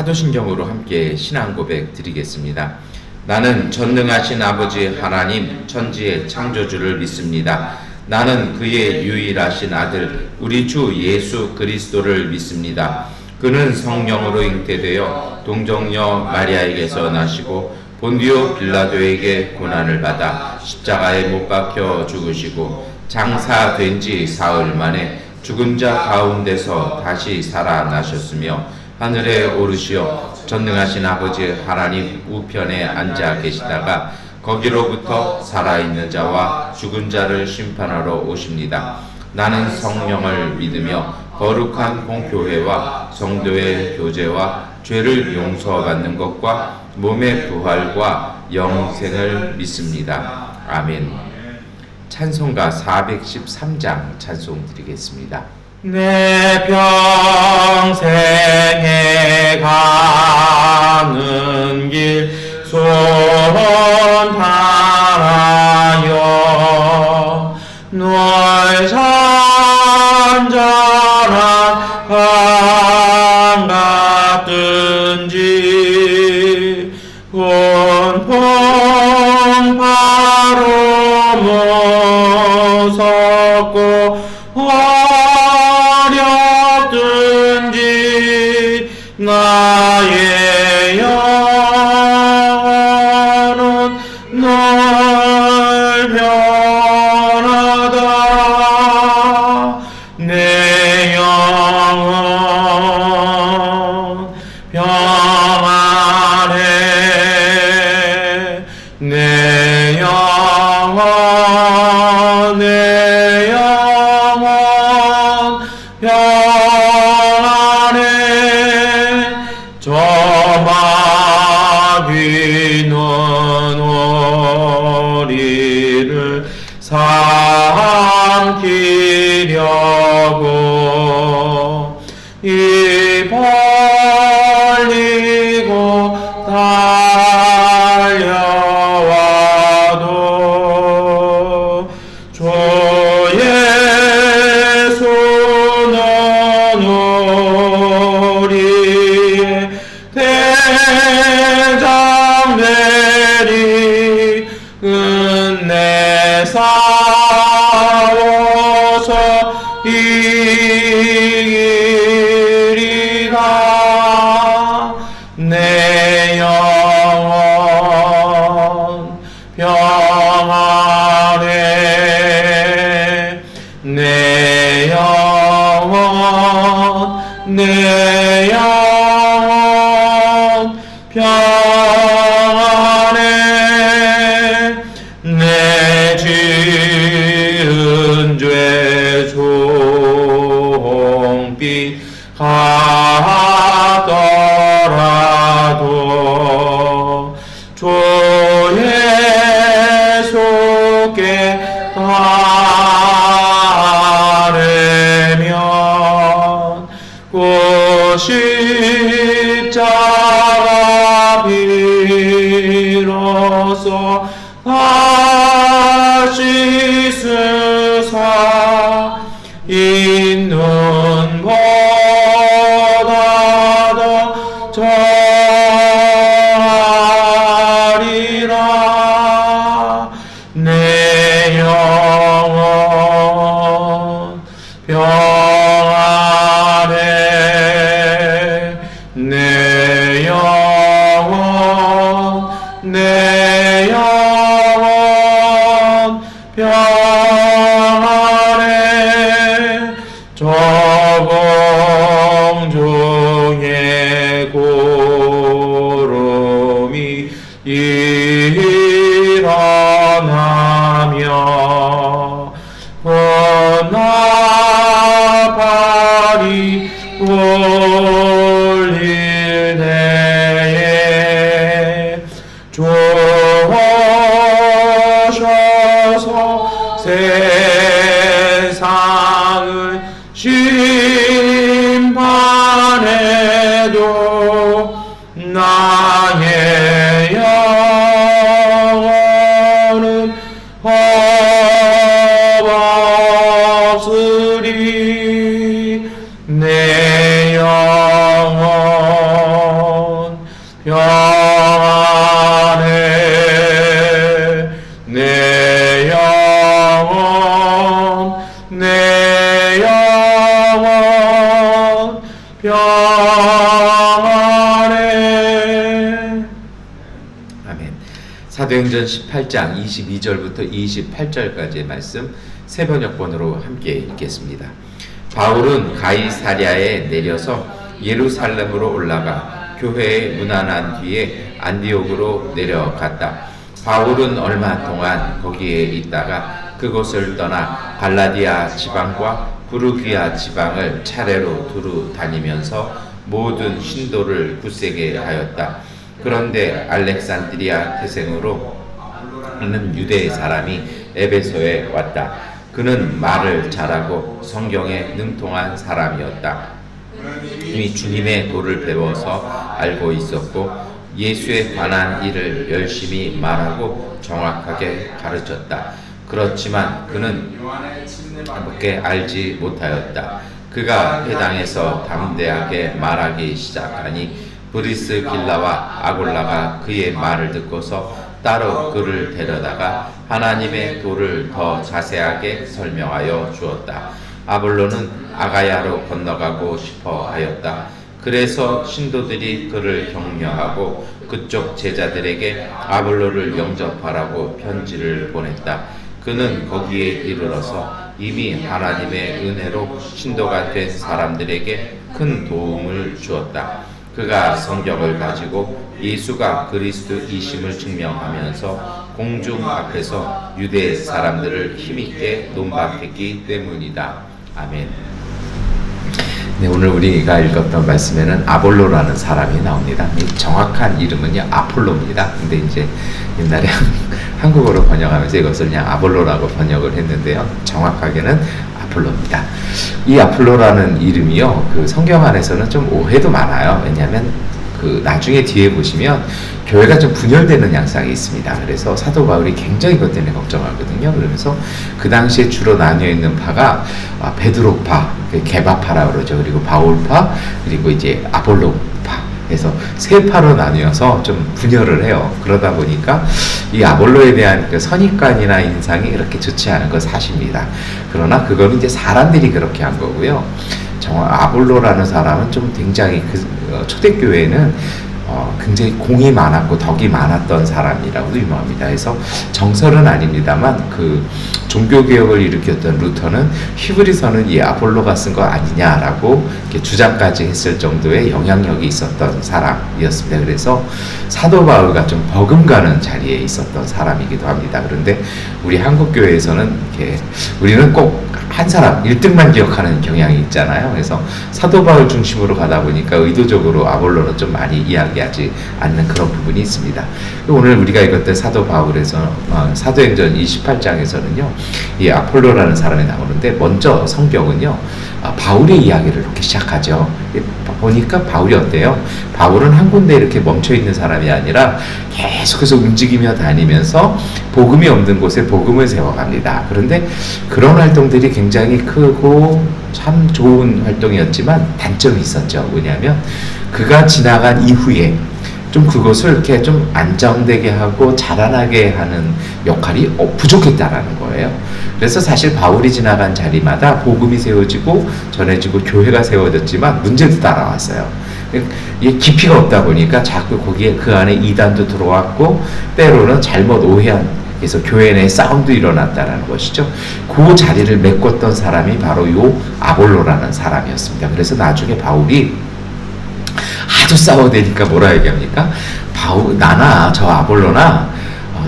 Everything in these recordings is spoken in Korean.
사도신경으로 함께 신앙 고백 드리겠습니다. 나는 전능하신 아버지 하나님 천지의 창조주를 믿습니다. 나는 그의 유일하신 아들 우리 주 예수 그리스도를 믿습니다. 그는 성령으로 잉태되어 동정녀 마리아에게서 나시고 본디오 빌라도에게 고난을 받아 십자가에 못 박혀 죽으시고 장사된 지 사흘 만에 죽은 자 가운데서 다시 살아나셨으며 하늘에 오르시어 전능하신 아버지 하나님 우편에 앉아 계시다가 거기로부터 살아있는 자와 죽은 자를 심판하러 오십니다. 나는 성령을 믿으며 거룩한 공교회와 성도의 교제와 죄를 용서받는 것과 몸의 부활과 영생을 믿습니다. 아멘. 찬송가 413장 찬송 드리겠습니다. 내 평생에 가는 길 손 다하여 널 산전한 강 같든지 공풍바로 무섭고 어렵든지 나의 영혼은 널 변하다. 내 영혼 평안해. 내 영혼 내 영혼 평안해. 저 마귀는 우리를 삼키려고 입 벌리고 달려와도 주의 손은 우리의 대장되리. 끝내 싸워서 이기리라. 내 영혼 평안해. 내 영혼 내 영혼 평안해. 내 지은 죄 종빛 같더라도 주의 속에 가려면 그 십자가 비로소 다시 쓰사 있는 보다 더 정하리라. 내 영혼 평안해. 내 영혼 내 영혼 평안해. 저공 중에 구름이 일어나며 나팔이 울릴 때에 주 오셔서 세상을 심판해도 나의 영혼은 헛없으리. 내 영혼 내 영혼 평안해. 아멘. 사도행전 18장 22절부터 28절까지의 말씀 세 번역본으로 함께 읽겠습니다. 바울은 가이사랴에 내려서 예루살렘으로 올라가 교회에 문안한 뒤에 안디옥으로 내려갔다. 바울은 얼마 동안 거기에 있다가 그곳을 떠나 갈라디아 지방과 부르기아 지방을 차례로 두루 다니면서 모든 신도를 굳세게 하였다. 그런데 알렉산드리아 태생으로 는 유대 사람이 에베소에 왔다. 그는 말을 잘하고 성경에 능통한 사람이었다. 이미 주님의 도를 배워서 알고 있었고 예수에 관한 일을 열심히 말하고 정확하게 가르쳤다. 그렇지만 그는 밖에 알지 못하였다. 그가 회당에서 담대하게 말하기 시작하니 브리스길라와 아골라가 그의 말을 듣고서 따로 그를 데려다가 하나님의 도를 더 자세하게 설명하여 주었다. 아볼로는 아가야로 건너가고 싶어 하였다. 그래서 신도들이 그를 격려하고 그쪽 제자들에게 아볼로를 영접하라고 편지를 보냈다. 그는 거기에 이르러서 이미 하나님의 은혜로 신도가 된 사람들에게 큰 도움을 주었다. 그가 성경을 가지고 예수가 그리스도이심을 증명하면서 공중 앞에서 유대 사람들을 힘있게 논박했기 때문이다. 아멘. 네, 오늘 우리가 읽었던 말씀에는 아볼로라는 사람이 나옵니다. 정확한 이름은요 아폴로입니다. 근데 이제 옛날에 한국어로 번역하면서 이것을 그냥 아볼로라고 번역을 했는데요. 정확하게는 아폴로입니다. 이 아폴로라는 이름이요, 그 성경 안에서는 좀 오해도 많아요. 왜냐하면 그 나중에 뒤에 보시면 교회가 좀 분열되는 양상이 있습니다. 그래서 사도 바울이 굉장히 그것 때문에 걱정하거든요. 그러면서 그 당시에 주로 나뉘어 있는 파가 베드로파, 게바파라 그러죠. 그리고 바울파, 그리고 이제 아볼로파. 그래서 세 파로 나뉘어서 좀 분열을 해요. 그러다 보니까 이 아볼로에 대한 그 선입관이나 인상이 그렇게 좋지 않은 건 사실입니다. 그러나 그거는 이제 사람들이 그렇게 한 거고요. 아볼로라는 사람은 좀 굉장히 초대교회에는 굉장히 공이 많았고 덕이 많았던 사람이라고도 유명합니다. 그래서 정설은 아닙니다만 그 종교개혁을 일으켰던 루터는 히브리서는 이 아볼로가 쓴 거 아니냐라고 이렇게 주장까지 했을 정도의 영향력이 있었던 사람이었습니다. 그래서 사도 바울과 좀 버금가는 자리에 있었던 사람이기도 합니다. 그런데 우리 한국교회에서는 이렇게 우리는 꼭 한 사람 1등만 기억하는 경향이 있잖아요. 그래서 사도 바울 중심으로 가다 보니까 의도적으로 아볼로는 좀 많이 이야기하지 않는 그런 부분이 있습니다. 오늘 우리가 읽었던 사도 바울에서 사도행전 28장에서는요 이 아폴로라는 사람이 나오는데 먼저 성경은요 바울의 이야기를 이렇게 시작하죠. 보니까 바울이 어때요? 바울은 한 군데 이렇게 멈춰있는 사람이 아니라 계속해서 움직이며 다니면서 복음이 없는 곳에 복음을 세워갑니다. 그런데 그런 활동들이 굉장히 크고 참 좋은 활동이었지만 단점이 있었죠. 뭐냐면 그가 지나간 이후에 좀 그것을 이렇게 좀 안정되게 하고 자라나게 하는 역할이 부족했다라는 거예요. 그래서 사실 바울이 지나간 자리마다 복음이 세워지고 전해지고 교회가 세워졌지만 문제도 따라왔어요. 이게 깊이가 없다 보니까 자꾸 거기에 그 안에 이단도 들어왔고 때로는 잘못 오해한 그래서 교회 내 싸움도 일어났다는 것이죠. 그 자리를 메꿨던 사람이 바로 요 아볼로라는 사람이었습니다. 그래서 나중에 바울이 하도 싸워대니까 뭐라 얘기합니까? 나나 저 아볼로나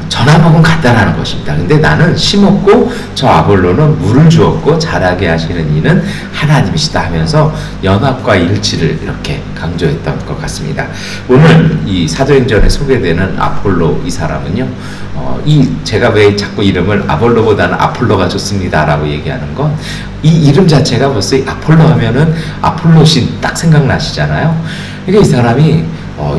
전화먹은 같다라는 것입니다. 근데 나는 심었고 저 아볼로는 물을 주었고 자라게 하시는 이는 하나님이시다 하면서 연합과 일치를 이렇게 강조했던 것 같습니다. 오늘 이 사도행전에 소개되는 아폴로 이 사람은요, 제가 왜 자꾸 이름을 아볼로보다는 아폴로가 좋습니다라고 얘기하는 건 이 이름 자체가 벌써 아폴로 하면은 아폴로신 딱 생각나시잖아요. 그러니까 이 사람이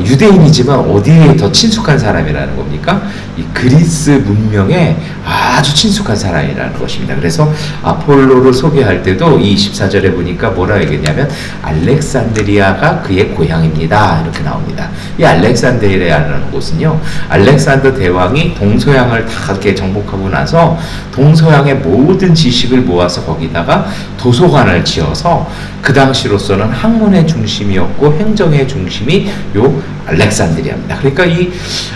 유대인이지만 어디에 더 친숙한 사람이라는 겁니까? 이 그리스 문명의 아주 친숙한 사람이라는 것입니다. 그래서 아폴로를 소개할 때도 이 14절에 보니까 뭐라 얘기했냐면 알렉산드리아가 그의 고향입니다. 이렇게 나옵니다. 이 알렉산드리아라는 곳은요, 알렉산더 대왕이 동서양을 다 이렇게 정복하고 나서 동서양의 모든 지식을 모아서 거기다가 도서관을 지어서 그 당시로서는 학문의 중심이었고 행정의 중심이 요 알렉산드리아입니다. 그러니까 이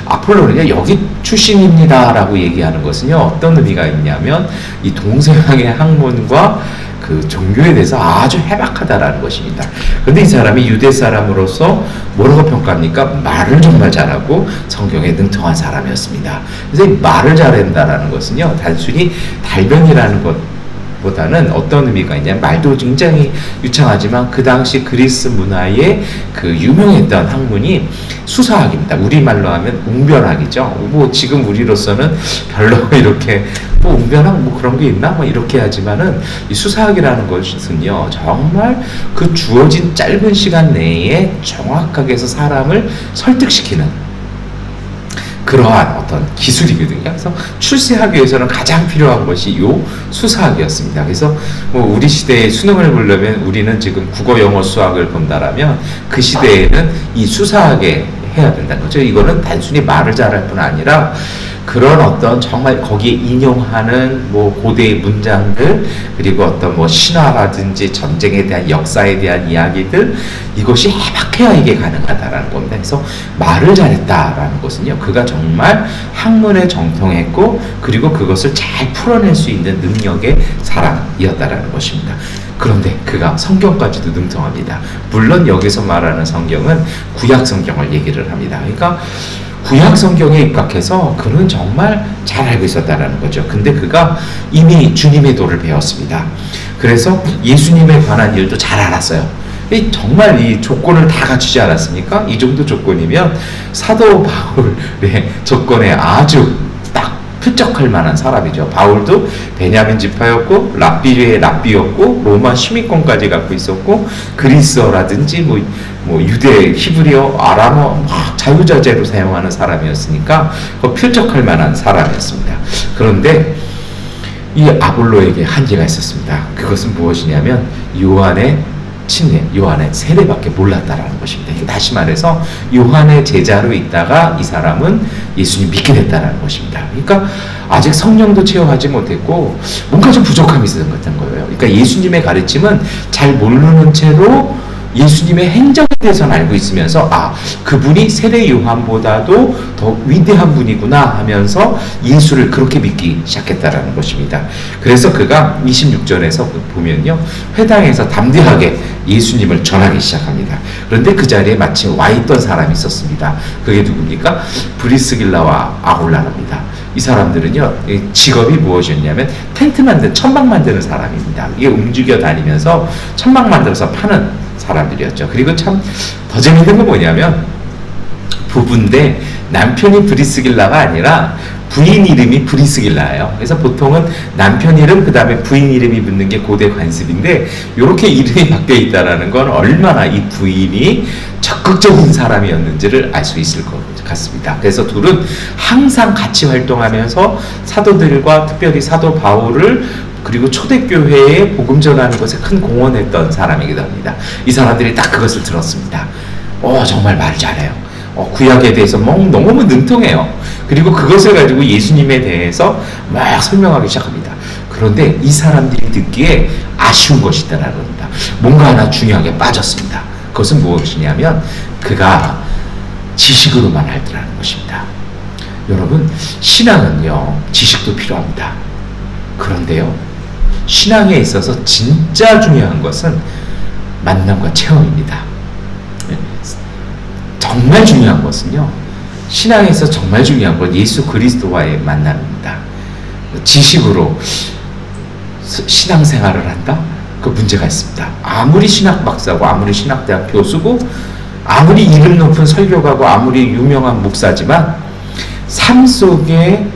아폴로는요, 여기 출신입니다라고 얘기하는 것은요, 어떤 의미가 있냐면 이 동서양의 학문과 그 종교에 대해서 아주 해박하다라는 것입니다. 그런데 이 사람이 유대 사람으로서 뭐라고 평가합니까? 말을 정말 잘하고 성경에 능통한 사람이었습니다. 그래서 이 말을 잘한다라는 것은요, 단순히 달변이라는 것보다는 어떤 의미가 있냐면, 말도 굉장히 유창하지만 그 당시 그리스 문화의 그 유명했던 학문이 수사학입니다. 우리말로 하면 웅변학이죠. 뭐 지금 우리로서는 별로 이렇게 뭐 웅변학 뭐 그런 게 있나 뭐 이렇게 하지만은 이 수사학이라는 것은요, 정말 그 주어진 짧은 시간 내에 정확하게 해서 사람을 설득시키는 그러한 어떤 기술이거든요. 그래서 출세하기 위해서는 가장 필요한 것이 요 수사학이었습니다. 그래서 뭐 우리 시대에 수능을 보려면 우리는 지금 국어, 영어, 수학을 본다라면 그 시대에는 이 수사학에 해야 된다는 거죠. 이거는 단순히 말을 잘할 뿐 아니라 그런 어떤 정말 거기에 인용하는 뭐 고대의 문장들, 그리고 어떤 뭐 신화라든지 전쟁에 대한 역사에 대한 이야기들, 이것이 해박해야 이게 가능하다라는 겁니다. 그래서 말을 잘했다라는 것은요, 그가 정말 학문에 정통했고 그리고 그것을 잘 풀어낼 수 있는 능력의 사람이었다라는 것입니다. 그런데 그가 성경까지도 능통합니다. 물론 여기서 말하는 성경은 구약 성경을 얘기를 합니다. 그러니까 구약 성경에 입각해서 그는 정말 잘 알고 있었다라는 거죠. 근데 그가 이미 주님의 도를 배웠습니다. 그래서 예수님에 관한 일도 잘 알았어요. 정말 이 조건을 다 갖추지 않았습니까? 이 정도 조건이면 사도 바울의 조건에 아주 딱 표적할 만한 사람이죠. 바울도 베냐민 지파였고 랍비의 랍비였고 로마 시민권까지 갖고 있었고 그리스어라든지 뭐 유대, 히브리어, 아람어 막 자유자재로 사용하는 사람이었으니까 표적할 만한 사람이었습니다. 그런데 이 아볼로에게 한계가 있었습니다. 그것은 무엇이냐면 요한의 친례, 요한의 세례밖에 몰랐다라는 것입니다. 다시 말해서 요한의 제자로 있다가 이 사람은 예수님 믿게 됐다라는 것입니다. 그러니까 아직 성령도 체험하지 못했고 뭔가 좀 부족함이 있었던 거예요. 그러니까 예수님의 가르침은 잘 모르는 채로 예수님의 행적에 대해서는 알고 있으면서 그분이 세례 요한보다도 더 위대한 분이구나 하면서 예수를 그렇게 믿기 시작했다라는 것입니다. 그래서 그가 26절에서 보면요, 회당에서 담대하게 예수님을 전하기 시작합니다. 그런데 그 자리에 마침 와 있던 사람이 있었습니다. 그게 누굽니까? 브리스길라와 아굴라입니다. 이 사람들은요, 직업이 무엇이었냐면 텐트 천막 만드는 사람입니다. 이게 움직여 다니면서 천막 만들어서 파는 사람들이었죠. 그리고 참 더 재밌는 건 뭐냐면 부부인데 남편이 브리스길라가 아니라 부인 이름이 브리스길라예요. 그래서 보통은 남편 이름 그 다음에 부인 이름이 붙는 게 고대 관습인데 이렇게 이름이 바뀌어 있다는 건 얼마나 이 부인이 적극적인 사람이었는지를 알 수 있을 것 같습니다. 그래서 둘은 항상 같이 활동하면서 사도들과 특별히 사도 바울을 그리고 초대교회에 복음 전하는 것에 큰 공헌했던 사람이기도 합니다. 이 사람들이 딱 그것을 들었습니다. 정말 말 잘해요. 구약에 대해서 너무 능통해요. 그리고 그것을 가지고 예수님에 대해서 막 설명하기 시작합니다. 그런데 이 사람들이 듣기에 아쉬운 것이 있다라는 겁니다. 뭔가 하나 중요하게 빠졌습니다. 그것은 무엇이냐면 그가 지식으로만 알더라는 것입니다. 여러분, 신앙은요, 지식도 필요합니다. 그런데요, 신앙에 있어서 진짜 중요한 것은 만남과 체험입니다. 정말 중요한 것은요, 신앙에서 정말 중요한 건 예수 그리스도와의 만남입니다. 지식으로 신앙생활을 한다? 그 문제가 있습니다. 아무리 신학 박사고 아무리 신학대학 교수고 아무리 이름 높은 설교가고 아무리 유명한 목사지만 삶 속에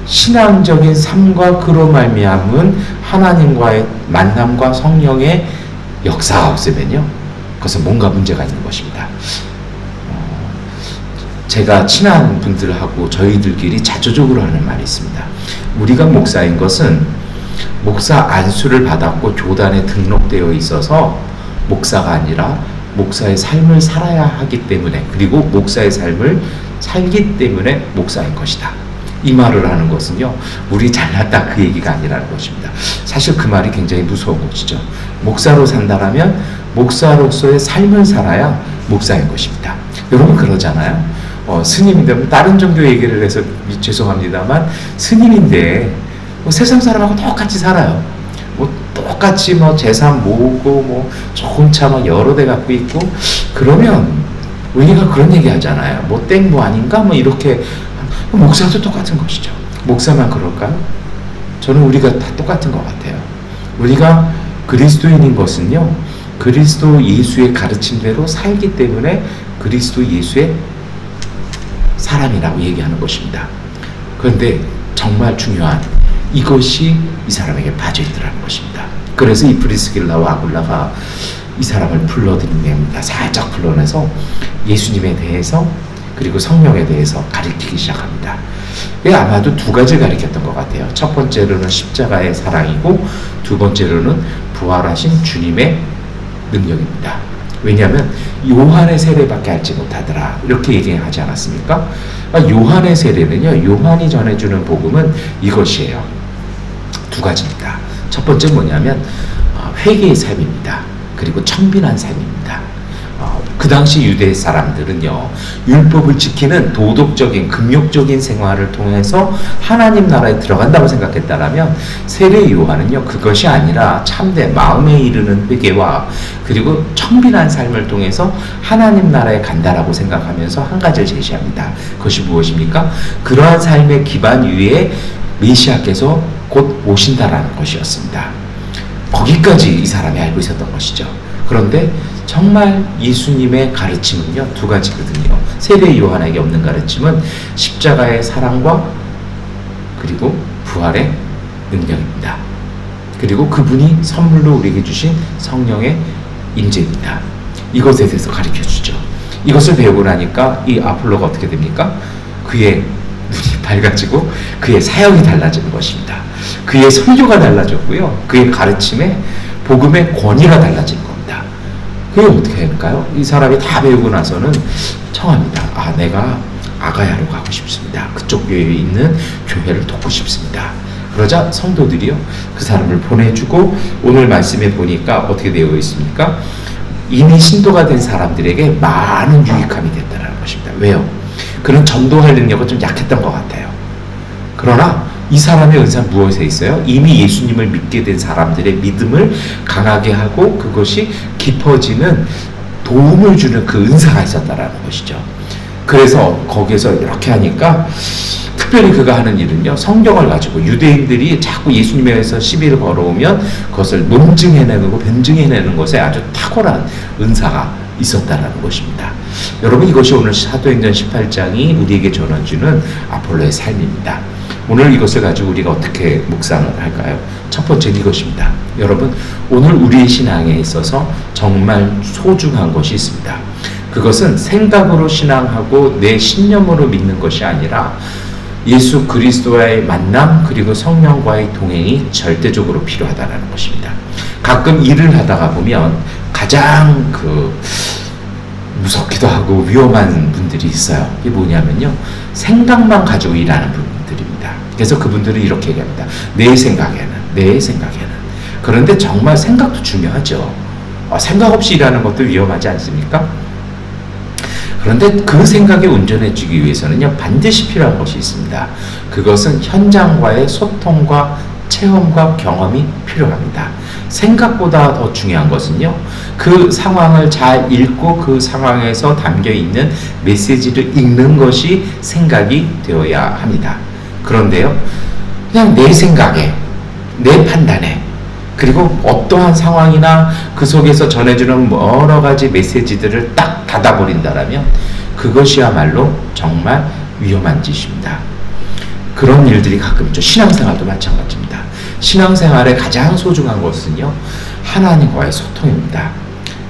신앙적인 삶과 그로 말미암은 하나님과의 만남과 성령의 역사가 없으면요, 그것은 뭔가 문제가 있는 것입니다. 제가 친한 분들하고 저희들끼리 자조적으로 하는 말이 있습니다. 우리가 목사인 것은 목사 안수를 받았고 교단에 등록되어 있어서 목사가 아니라 목사의 삶을 살아야 하기 때문에, 그리고 목사의 삶을 살기 때문에 목사인 것이다. 이 말을 하는 것은요, 우리 잘났다 그 얘기가 아니라는 것입니다. 사실 그 말이 굉장히 무서운 것이죠. 목사로 산다라면 목사로서의 삶을 살아야 목사인 것입니다. 여러분 그러잖아요. 스님인데, 다른 종교 얘기를 해서 죄송합니다만, 스님인데 세상 사람하고 똑같이 살아요. 똑같이 재산 모으고 좋은 차 여러 대 갖고 있고, 그러면 우리가 그런 얘기 하잖아요. 땡 아닌가 이렇게. 목사도 똑같은 것이죠. 목사만 그럴까요? 저는 우리가 다 똑같은 것 같아요. 우리가 그리스도인인 것은요, 그리스도 예수의 가르침대로 살기 때문에 그리스도 예수의 사람이라고 얘기하는 것입니다. 그런데 정말 중요한 이것이 이 사람에게 빠져있더라는 것입니다. 그래서 이 브리스길라와 아굴라가 이 사람을 불러들입니다. 살짝 불러내서 예수님에 대해서, 그리고 성령에 대해서 가르치기 시작합니다. 아마도 두 가지를 가르쳤던 것 같아요. 첫 번째로는 십자가의 사랑이고, 두 번째로는 부활하신 주님의 능력입니다. 왜냐하면 요한의 세례밖에 알지 못하더라, 이렇게 얘기하지 않았습니까? 요한의 세례는요, 요한이 전해주는 복음은 이것이에요. 두 가지입니다. 첫 번째 뭐냐면 회개의 삶입니다. 그리고 청빈한 삶입니다. 그 당시 유대 사람들은요, 율법을 지키는 도덕적인 금욕적인 생활을 통해서 하나님 나라에 들어간다고 생각했다라면, 세례 요한은요 그것이 아니라 참되 마음에 이르는 회개와 그리고 청빈한 삶을 통해서 하나님 나라에 간다라고 생각하면서 한 가지를 제시합니다. 그것이 무엇입니까? 그러한 삶의 기반 위에 메시아께서 곧 오신다라는 것이었습니다. 거기까지 이 사람이 알고 있었던 것이죠. 그런데 정말 예수님의 가르침은요, 두 가지거든요. 세례 요한에게 없는 가르침은 십자가의 사랑과 그리고 부활의 능력입니다. 그리고 그분이 선물로 우리에게 주신 성령의 임재입니다. 이것에 대해서 가르쳐주죠. 이것을 배우고 나니까 이 아폴로가 어떻게 됩니까? 그의 눈이 밝아지고 그의 사역이 달라지는 것입니다. 그의 설교가 달라졌고요, 그의 가르침에 복음의 권위가 달라지는 겁니다. 그게 어떻게 할까요? 이 사람이 다 배우고 나서는 청합니다. 내가 아가야로 가고 싶습니다. 그쪽 교회에 있는 교회를 돕고 싶습니다. 그러자 성도들이요, 그 사람을 보내주고, 오늘 말씀에 보니까 어떻게 되어 있습니까? 이미 신도가 된 사람들에게 많은 유익함이 됐다는 것입니다. 왜요? 그는 전도할 능력은 좀 약했던 것 같아요. 그러나 이 사람의 은사는 무엇에 있어요? 이미 예수님을 믿게 된 사람들의 믿음을 강하게 하고 그것이 깊어지는 도움을 주는 그 은사가 있었다라는 것이죠. 그래서 거기에서 이렇게 하니까, 특별히 그가 하는 일은요, 성경을 가지고 유대인들이 자꾸 예수님에 대해서 시비를 걸어오면 그것을 논증해내고 변증해내는 것에 아주 탁월한 은사가 있었다라는 것입니다. 여러분, 이것이 오늘 사도행전 18장이 우리에게 전해주는 아폴로의 삶입니다. 오늘 이것을 가지고 우리가 어떻게 묵상을 할까요? 첫 번째는 이것입니다. 여러분, 오늘 우리의 신앙에 있어서 정말 소중한 것이 있습니다. 그것은 생각으로 신앙하고 내 신념으로 믿는 것이 아니라 예수 그리스도와의 만남, 그리고 성령과의 동행이 절대적으로 필요하다는 것입니다. 가끔 일을 하다가 보면 가장 무섭기도 하고 위험한 분들이 있어요. 이게 뭐냐면요, 생각만 가지고 일하는 분들입니다. 그래서 그분들은 이렇게 얘기합니다. 내 생각에는. 그런데 정말 생각도 중요하죠. 생각 없이 일하는 것도 위험하지 않습니까? 그런데 그 생각에 온전해지기 위해서는요, 반드시 필요한 것이 있습니다. 그것은 현장과의 소통과 체험과 경험이 필요합니다. 생각보다 더 중요한 것은요, 그 상황을 잘 읽고 그 상황에서 담겨있는 메시지를 읽는 것이 생각이 되어야 합니다. 그런데요, 그냥 내 생각에, 내 판단에, 그리고 어떠한 상황이나 그 속에서 전해주는 여러 가지 메시지들을 딱 닫아버린다라면 그것이야말로 정말 위험한 짓입니다. 그런 일들이 가끔 있죠. 신앙생활도 마찬가지입니다. 신앙생활의 가장 소중한 것은요, 하나님과의 소통입니다.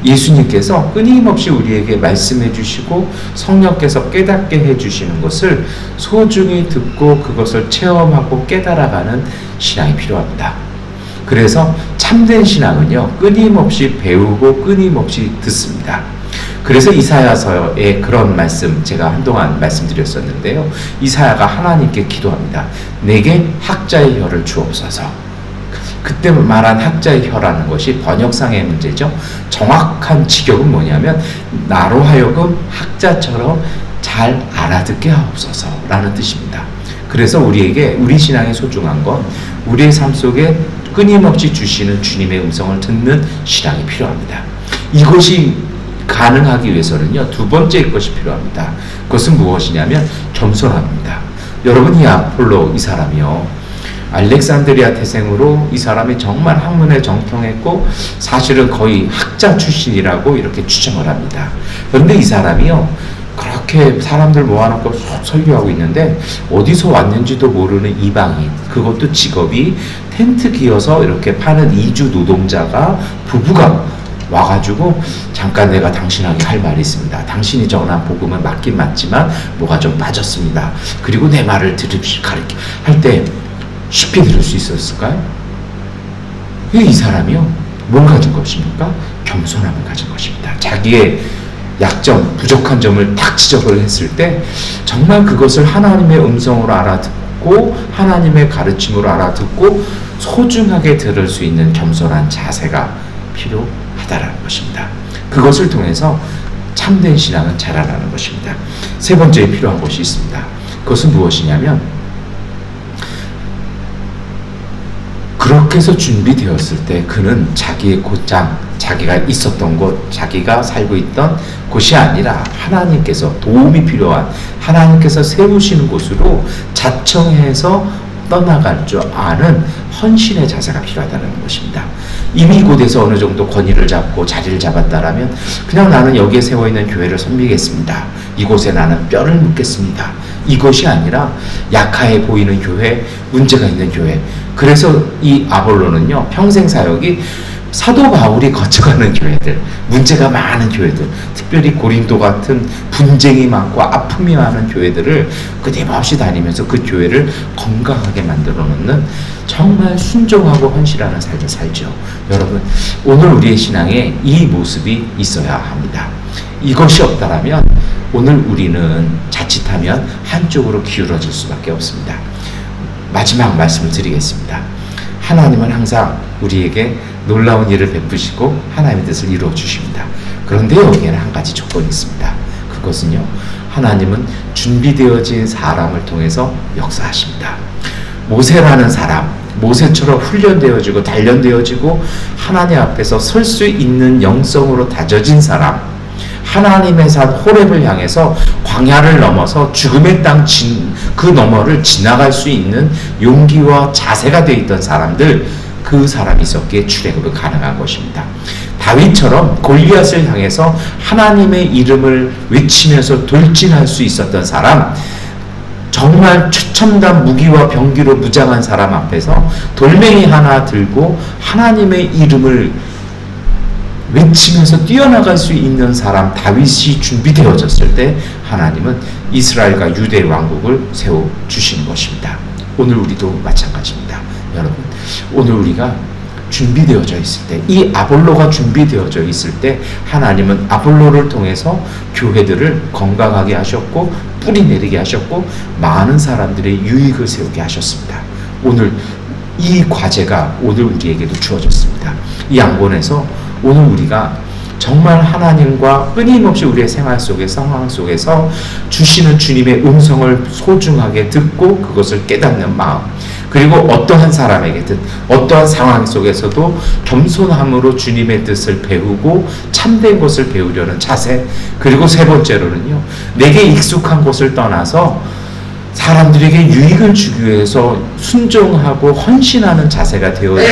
예수님께서 끊임없이 우리에게 말씀해 주시고 성령께서 깨닫게 해 주시는 것을 소중히 듣고 그것을 체험하고 깨달아가는 신앙이 필요합니다. 그래서 참된 신앙은요, 끊임없이 배우고 끊임없이 듣습니다. 그래서 이사야서에 그런 말씀 제가 한동안 말씀드렸었는데요. 이사야가 하나님께 기도합니다. 내게 학자의 혀를 주옵소서. 그때 말한 학자의 혀라는 것이 번역상의 문제죠. 정확한 직역은 뭐냐면 나로 하여금 학자처럼 잘 알아듣게 하옵소서 라는 뜻입니다. 그래서 우리에게 우리 신앙의 소중한 건 우리의 삶 속에 끊임없이 주시는 주님의 음성을 듣는 신앙이 필요합니다. 이것이 가능하기 위해서는요, 두 번째 것이 필요합니다. 그것은 무엇이냐면 겸손함입니다. 여러분, 이 아폴로 이 사람이요, 알렉산드리아 태생으로 이 사람이 정말 학문에 정통했고 사실은 거의 학자 출신이라고 이렇게 추정을 합니다. 그런데 이 사람이요, 그렇게 사람들 모아놓고 설교하고 있는데 어디서 왔는지도 모르는 이방인, 그것도 직업이 텐트 기어서 이렇게 파는 이주 노동자가 부부가 와가지고 잠깐 내가 당신에게 할 말이 있습니다. 당신이 전한 복음은 맞긴 맞지만 뭐가 좀 빠졌습니다. 그리고 내 말을 들읍시 가르치 할 때 쉽게 들을 수 있었을까요? 이 사람이요, 뭘 가진 것입니까? 겸손함을 가진 것입니다. 자기의 약점, 부족한 점을 딱 지적을 했을 때 정말 그것을 하나님의 음성으로 알아듣고 하나님의 가르침으로 알아듣고 소중하게 들을 수 있는 겸손한 자세가 필요하다라는 것입니다. 그것을 통해서 참된 신앙은 자라나는 것입니다. 세 번째에 필요한 것이 있습니다. 그것은 무엇이냐면 그렇게 해서 준비되었을 때 그는 자기의 곧장, 자기가 있었던 곳, 자기가 살고 있던 곳이 아니라 하나님께서 도움이 필요한, 하나님께서 세우시는 곳으로 자청해서 떠나갈 줄 아는 헌신의 자세가 필요하다는 것입니다. 이미 곳에서 어느 정도 권위를 잡고 자리를 잡았다라면 그냥 나는 여기에 세워있는 교회를 섬기겠습니다. 이곳에 나는 뼈를 묻겠습니다. 이것이 아니라 약하게 보이는 교회, 문제가 있는 교회. 그래서 이 아볼로는요, 평생 사역이 사도 바울이 거쳐가는 교회들, 문제가 많은 교회들, 특별히 고린도 같은 분쟁이 많고 아픔이 많은 교회들을 끊임없이 다니면서 그 교회를 건강하게 만들어 놓는 정말 순종하고 헌신하는 삶을 살죠. 여러분, 오늘 우리의 신앙에 이 모습이 있어야 합니다. 이것이 없다라면 오늘 우리는 자칫하면 한쪽으로 기울어질 수밖에 없습니다. 마지막 말씀을 드리겠습니다. 하나님은 항상 우리에게 놀라운 일을 베푸시고 하나님의 뜻을 이루어 주십니다. 그런데 여기에는 한 가지 조건이 있습니다. 그것은요, 하나님은 준비되어진 사람을 통해서 역사하십니다. 모세라는 사람, 모세처럼 훈련되어지고 단련되어지고 하나님 앞에서 설 수 있는 영성으로 다져진 사람, 하나님의 산 호렙을 향해서 광야를 넘어서 죽음의 땅 그 너머를 지나갈 수 있는 용기와 자세가 되어 있던 사람들, 그 사람이 있었기에 출애굽이 가능한 것입니다. 다윗처럼 골리앗을 향해서 하나님의 이름을 외치면서 돌진할 수 있었던 사람, 정말 최첨단 무기와 병기로 무장한 사람 앞에서 돌멩이 하나 들고 하나님의 이름을 외치면서 뛰어나갈 수 있는 사람 다윗이 준비되어졌을 때 하나님은 이스라엘과 유대 왕국을 세워주신 것입니다. 오늘 우리도 마찬가지입니다. 여러분, 오늘 우리가 준비되어져 있을 때, 이 아볼로가 준비되어져 있을 때 하나님은 아볼로를 통해서 교회들을 건강하게 하셨고 뿌리 내리게 하셨고 많은 사람들의 유익을 세우게 하셨습니다. 오늘 이 과제가 오늘 우리에게도 주어졌습니다. 이 양본에서 오늘 우리가 정말 하나님과 끊임없이 우리의 생활 속에 상황 속에서 주시는 주님의 음성을 소중하게 듣고 그것을 깨닫는 마음, 그리고 어떠한 사람에게든 어떠한 상황 속에서도 겸손함으로 주님의 뜻을 배우고 참된 것을 배우려는 자세, 그리고 세 번째로는요, 내게 익숙한 곳을 떠나서 사람들에게 유익을 주기 위해서 순종하고 헌신하는 자세가 되어 있는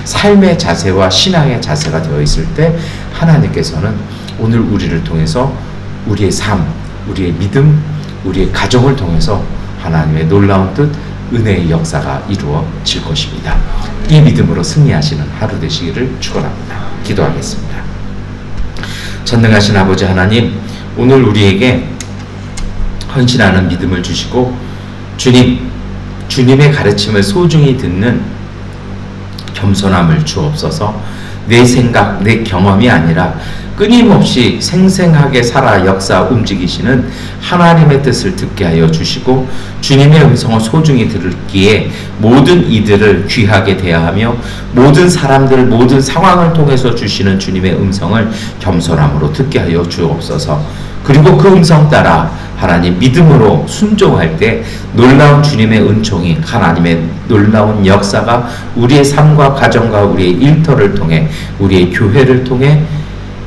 삶의 자세와 신앙의 자세가 되어 있을 때 하나님께서는 오늘 우리를 통해서 우리의 삶, 우리의 믿음, 우리의 가정을 통해서 하나님의 놀라운 뜻, 은혜의 역사가 이루어질 것입니다. 이 믿음으로 승리하시는 하루 되시기를 축원합니다. 기도하겠습니다. 전능하신 아버지 하나님, 오늘 우리에게 헌신하는 믿음을 주시고 주님의 가르침을 소중히 듣는 겸손함을 주옵소서. 내 생각, 내 경험이 아니라 끊임없이 생생하게 살아 역사 움직이시는 하나님의 뜻을 듣게 하여 주시고, 주님의 음성을 소중히 들기에 모든 이들을 귀하게 대하며 모든 사람들, 모든 상황을 통해서 주시는 주님의 음성을 겸손함으로 듣게 하여 주옵소서. 그리고 그 음성 따라 하나님 믿음으로 순종할 때 놀라운 주님의 은총이, 하나님의 놀라운 역사가 우리의 삶과 가정과 우리의 일터를 통해, 우리의 교회를 통해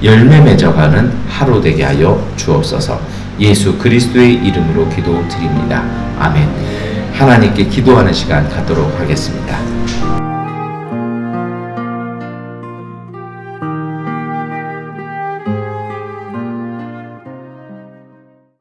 열매 맺어가는 하루 되게 하여 주옵소서. 예수 그리스도의 이름으로 기도드립니다. 아멘. 하나님께 기도하는 시간 갖도록 하겠습니다.